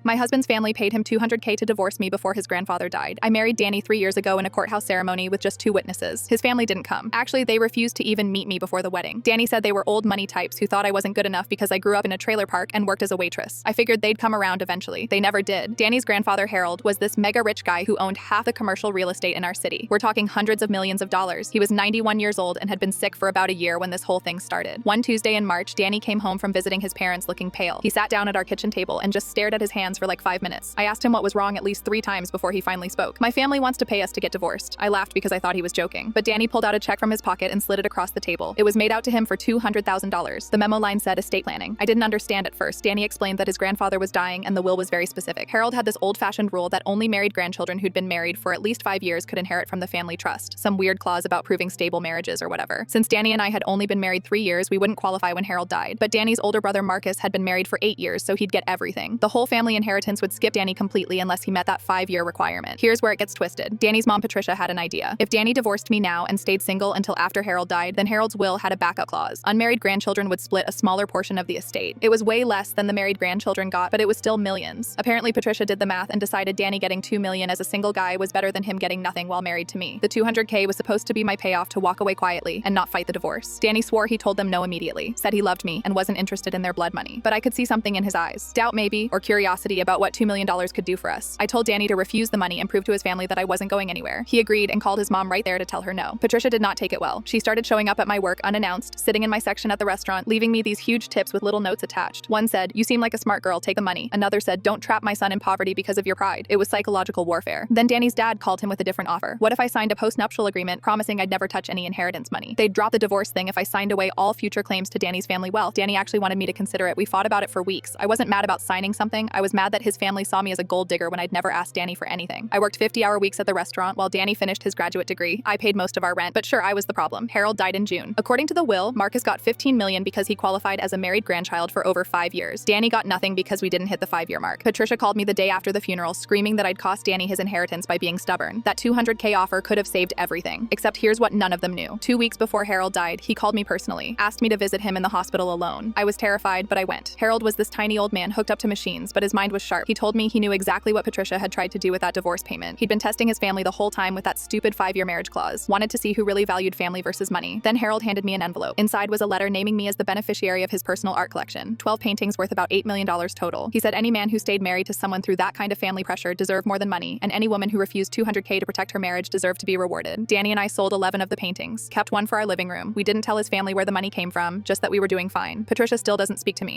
My husband's family paid him $200K to divorce me before his grandfather died. I married Danny 3 years ago in a courthouse ceremony with just 2 witnesses. His family didn't come. Actually, they refused to even meet me before the wedding. Danny said they were old money types who thought I wasn't good enough because I grew up in a trailer park and worked as a waitress. I figured they'd come around eventually. They never did. Danny's grandfather, Harold, was this mega rich guy who owned half the commercial real estate in our city. We're talking hundreds of millions of dollars. He was 91 years old and had been sick for about a year when this whole thing started. One Tuesday in March, Danny came home from visiting his parents looking pale. He sat down at our kitchen table and just stared at his hands for like 5 minutes. I asked him what was wrong at least 3 times before he finally spoke. My family wants to pay us to get divorced. I laughed because I thought he was joking. But Danny pulled out a check from his pocket and slid it across the table. It was made out to him for $200,000. The memo line said estate planning. I didn't understand at first. Danny explained that his grandfather was dying and the will was very specific. Harold had this old-fashioned rule that only married grandchildren who'd been married for at least 5 years could inherit from the family trust. Some weird clause about proving stable marriages or whatever. Since Danny and I had only been married 3 years, we wouldn't qualify when Harold died. But Danny's older brother Marcus had been married for 8 years, so he'd get everything. The whole family inheritance would skip Danny completely unless he met that 5-year requirement. Here's where it gets twisted. Danny's mom Patricia had an idea. If Danny divorced me now and stayed single until after Harold died, then Harold's will had a backup clause. Unmarried grandchildren would split a smaller portion of the estate. It was way less than the married grandchildren got, but it was still millions. Apparently Patricia did the math and decided Danny getting $2 million as a single guy was better than him getting nothing while married to me. The $200K was supposed to be my payoff to walk away quietly and not fight the divorce. Danny swore he told them no immediately, said he loved me and wasn't interested in their blood money. But I could see something in his eyes. Doubt maybe, or curiosity about what $2 million could do for us. I told Danny to refuse the money and prove to his family that I wasn't going anywhere. He agreed and called his mom right there to tell her no. Patricia did not take it well. She started showing up at my work unannounced, sitting in my section at the restaurant, leaving me these huge tips with little notes attached. One said, "You seem like a smart girl, take the money." Another said, "Don't trap my son in poverty because of your pride." It was psychological warfare. Then Danny's dad called him with a different offer. What if I signed a post-nuptial agreement promising I'd never touch any inheritance money? They'd drop the divorce thing if I signed away all future claims to Danny's family wealth. Danny actually wanted me to consider it. We fought about it for weeks. I wasn't mad about signing something. I was mad that his family saw me as a gold digger when I'd never asked Danny for anything. I worked 50-hour weeks at the restaurant while Danny finished his graduate degree. I paid most of our rent, but sure, I was the problem. Harold died in June. According to the will, Marcus got $15 million because he qualified as a married grandchild for over 5 years. Danny got nothing because we didn't hit the 5-year mark. Patricia called me the day after the funeral, screaming that I'd cost Danny his inheritance by being stubborn. That $200K offer could have saved everything. Except here's what none of them knew. 2 weeks before Harold died, he called me personally, asked me to visit him in the hospital alone. I was terrified, but I went. Harold was this tiny old man hooked up to machines, but his mind was sharp. He told me he knew exactly what Patricia had tried to do with that divorce payment. He'd been testing his family the whole time with that stupid 5-year marriage clause. Wanted to see who really valued family versus money. Then Harold handed me an envelope. Inside was a letter naming me as the beneficiary of his personal art collection. 12 paintings worth about $8 million total. He said any man who stayed married to someone through that kind of family pressure deserved more than money, and any woman who refused $200K to protect her marriage deserved to be rewarded. Danny and I sold 11 of the paintings, kept one for our living room. We didn't tell his family where the money came from, just that we were doing fine. Patricia still doesn't speak to me.